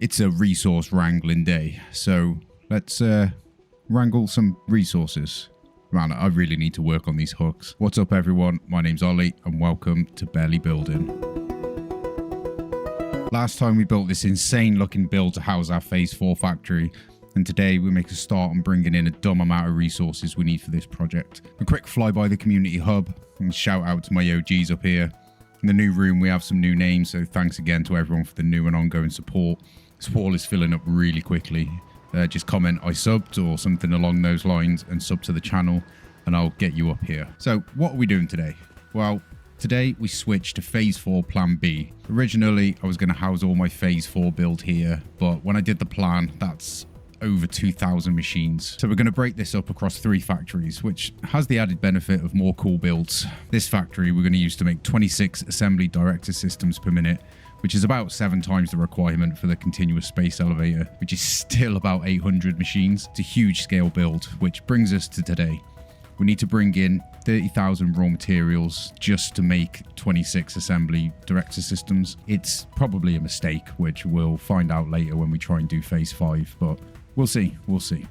It's a resource wrangling day, so let's wrangle some resources. Man, I really need to work on these hooks. What's up everyone, my name's Ollie and welcome to BarelyBuilding. Last time we built this insane looking build to house our phase 4 factory, and today we make a start on bringing in a dumb amount of resources we need for this project. A quick fly by the community hub and shout out to my OGs up here. In the new room we have some new names, so thanks again to everyone for the new and ongoing support. This wall is filling up really quickly. Just comment I subbed or something along those lines and sub to the channel and I'll get you up here. So what are we doing today? Well, today we switched to phase 4 plan B. Originally I was going to house all my phase 4 build here, but when I did the plan, that's over 2,000 machines. So we're going to break this up across 3 factories, which has the added benefit of more cool builds. This factory we're going to use to make 26 assembly director systems per minute, which is about 7 times the requirement for the continuous space elevator, which is still about 800 machines. It's a huge scale build, which brings us to today. We need to bring in 30,000 raw materials just to make 26 assembly director systems. It's probably a mistake, which we'll find out later when we try and do phase 5, but we'll see.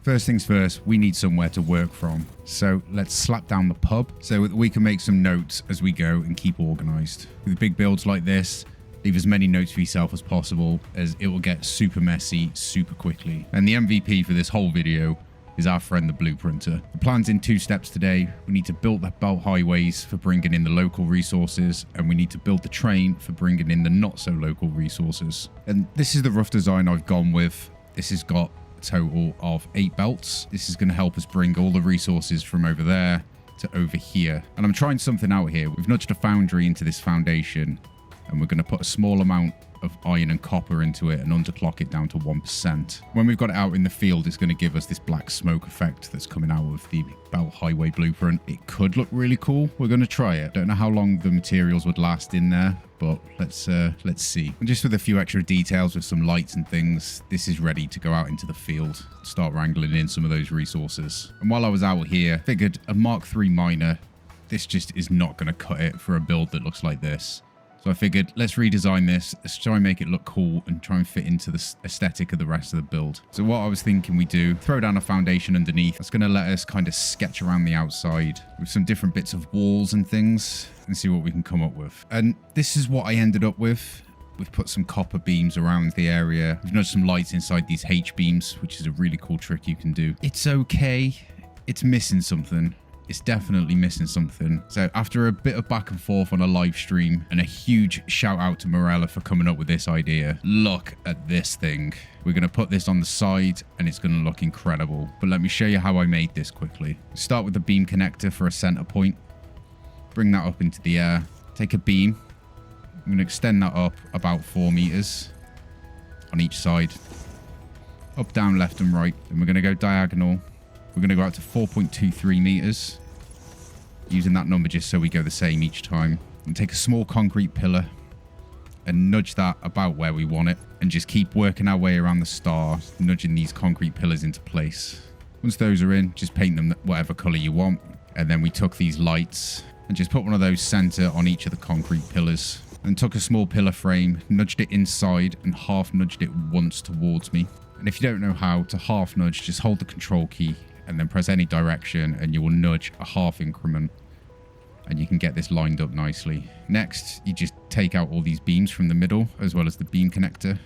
First things first, we need somewhere to work from. So let's slap down the pub so that we can make some notes as we go and keep organized. With big builds like this, leave as many notes for yourself as possible, as it will get super messy super quickly. And the MVP for this whole video is our friend the blueprinter. The plan's in 2 steps today. We need to build the belt highways for bringing in the local resources, and we need to build the train for bringing in the not so local resources. And this is the rough design I've gone with. This has got a total of 8 belts. This is going to help us bring all the resources from over there to over here. And I'm trying something out here. We've nudged a foundry into this foundation, and we're going to put a small amount of iron and copper into it and underclock it down to 1%. When we've got it out in the field, it's going to give us this black smoke effect that's coming out of the belt highway blueprint. It could look really cool. We're going to try it. Don't know how long the materials would last in there, but let's see. And just with a few extra details with some lights and things, this is ready to go out into the field, start wrangling in some of those resources. And while I was out here, figured a Mark III miner, this just is not going to cut it for a build that looks like this. So I figured, let's redesign this, let's try and make it look cool and try and fit into the aesthetic of the rest of the build. So what I was thinking we do, throw down a foundation underneath. That's going to let us kind of sketch around the outside with some different bits of walls and things and see what we can come up with. And this is what I ended up with. We've put some copper beams around the area. We've nudged some lights inside these H beams, which is a really cool trick you can do. It's okay. It's missing something. It's definitely missing something. So after a bit of back and forth on a live stream and a huge shout out to Morella for coming up with this idea, look at this thing. We're going to put this on the side and it's going to look incredible. But let me show you how I made this quickly. Start with the beam connector for a center point. Bring that up into the air. Take a beam. I'm going to extend that up about 4 meters on each side. Up, down, left and right. Then we're going to go diagonal. We're going to go out to 4.23 meters, using that number just so we go the same each time. And take a small concrete pillar and nudge that about where we want it, and just keep working our way around the star, nudging these concrete pillars into place. Once those are in, just paint them whatever color you want. And then we took these lights and just put one of those center on each of the concrete pillars, and took a small pillar frame, nudged it inside and half nudged it once towards me. And if you don't know how to half nudge, just hold the control key and then press any direction and you will nudge a half increment and you can get this lined up nicely. Next, you just take out all these beams from the middle as well as the beam connector.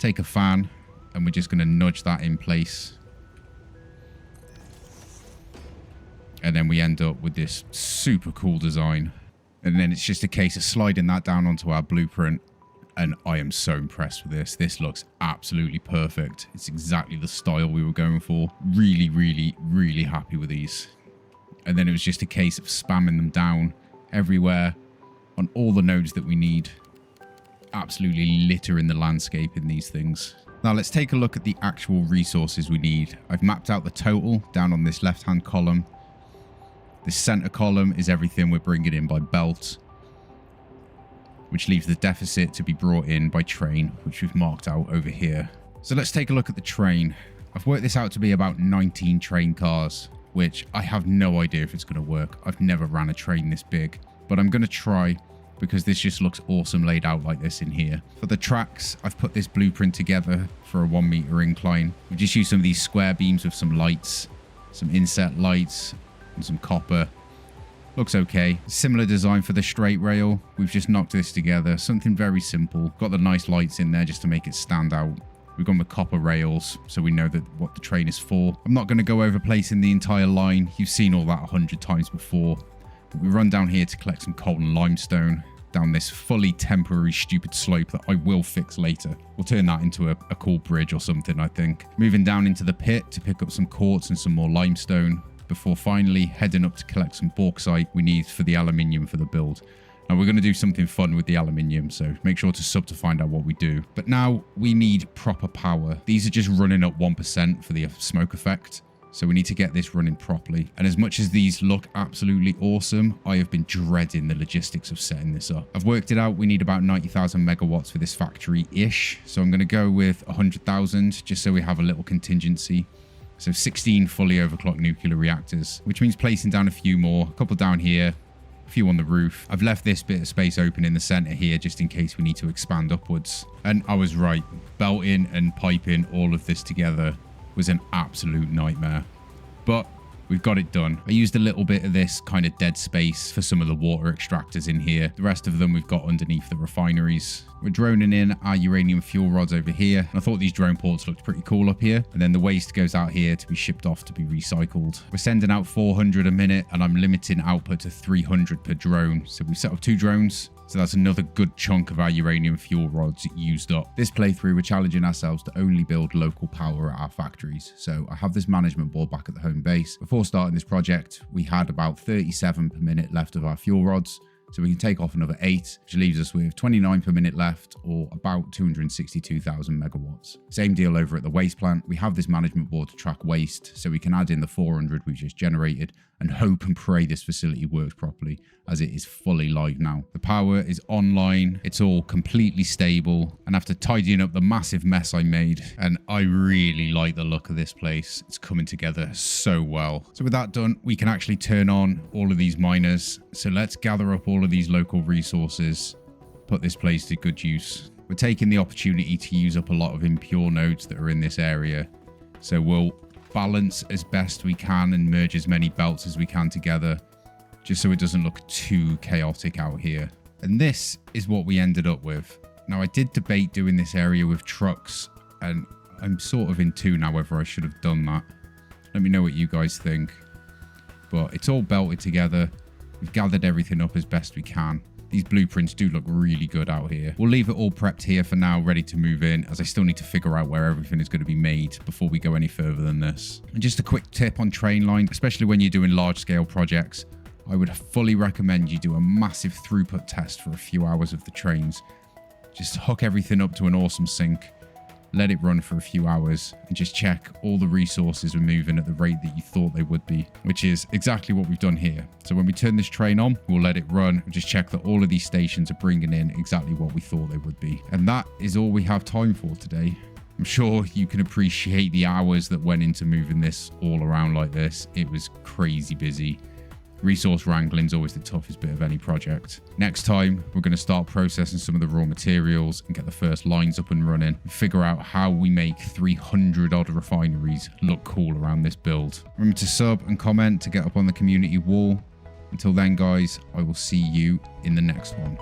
Take a fan and we're just going to nudge that in place. And then we end up with this super cool design. And then it's just a case of sliding that down onto our blueprint. And I am so impressed with this. This looks absolutely perfect. It's exactly the style we were going for. Really, really, really happy with these. And then it was just a case of spamming them down everywhere on all the nodes that we need. Absolutely littering the landscape in these things. Now let's take a look at the actual resources we need. I've mapped out the total down on this left-hand column. This center column is everything we're bringing in by belt, which leaves the deficit to be brought in by train, which we've marked out over here. So let's take a look at the train. I've worked this out to be about 19 train cars, which I have no idea if it's going to work. I've never ran a train this big, but I'm going to try because this just looks awesome laid out like this in here. For the tracks, I've put this blueprint together for a 1 meter incline. We just use some of these square beams with some lights, some inset lights and some copper. Looks okay. Similar design for the straight rail. We've just knocked this together. Something very simple. Got the nice lights in there just to make it stand out. We've gone with copper rails, so we know that what the train is for. I'm not going to go over placing the entire line. You've seen all that 100 times before. But we run down here to collect some coal and limestone down this fully temporary stupid slope that I will fix later. We'll turn that into a cool bridge or something, I think. Moving down into the pit to pick up some quartz and some more limestone before finally heading up to collect some bauxite we need for the aluminium for the build. Now we're going to do something fun with the aluminium, so make sure to sub to find out what we do. But now we need proper power. These are just running up 1% for the smoke effect. So we need to get this running properly. And as much as these look absolutely awesome, I have been dreading the logistics of setting this up. I've worked it out. We need about 90,000 megawatts for this factory-ish. So I'm going to go with 100,000 just so we have a little contingency. So 16 fully overclocked nuclear reactors, which means placing down a few more, a couple down here, a few on the roof. I've left this bit of space open in the center here just in case we need to expand upwards. And I was right. Belting and piping all of this together was an absolute nightmare. But we've got it done. I used a little bit of this kind of dead space for some of the water extractors in here. The rest of them we've got underneath the refineries. We're droning in our uranium fuel rods over here. And I thought these drone ports looked pretty cool up here. And then the waste goes out here to be shipped off to be recycled. We're sending out 400 a minute and I'm limiting output to 300 per drone. So we've set up 2 drones. So that's another good chunk of our uranium fuel rods used up. This playthrough, we're challenging ourselves to only build local power at our factories. So I have this management board back at the home base. Before starting this project, we had about 37 per minute left of our fuel rods. So we can take off another 8, which leaves us with 29 per minute left, or about 262,000 megawatts. Same deal over at the waste plant. We have this management board to track waste, so we can add in the 400 we've just generated and hope and pray this facility works properly, as it is fully live now. The power is online, it's all completely stable, and after tidying up the massive mess I made, and I really like the look of this place, it's coming together so well. So with that done, we can actually turn on all of these miners. So let's gather up all of these local resources, put this place to good use. We're taking the opportunity to use up a lot of impure nodes that are in this area. So we'll balance as best we can and merge as many belts as we can together, just so it doesn't look too chaotic out here. And this is what we ended up with. Now I did debate doing this area with trucks, and I'm sort of in two now whether I should have done that. Let me know what you guys think. But it's all belted together. We've gathered everything up as best we can. These blueprints do look really good out here. We'll leave it all prepped here for now, ready to move in, as I still need to figure out where everything is going to be made before we go any further than this. And just a quick tip on train line, especially when you're doing large scale projects, I would fully recommend you do a massive throughput test for a few hours of the trains. Just hook everything up to an awesome sync, let it run for a few hours, and just check all the resources are moving at the rate that you thought they would be, which is exactly what we've done here. So when we turn this train on, we'll let it run and just check that all of these stations are bringing in exactly what we thought they would be. And that is all we have time for today. I'm sure you can appreciate the hours that went into moving this all around like this. It was crazy busy. Resource wrangling is always the toughest bit of any project. Next time, we're going to start processing some of the raw materials and get the first lines up and running, and figure out how we make 300 odd refineries look cool around this build. Remember to sub and comment to get up on the community wall. Until then, guys, I will see you in the next one.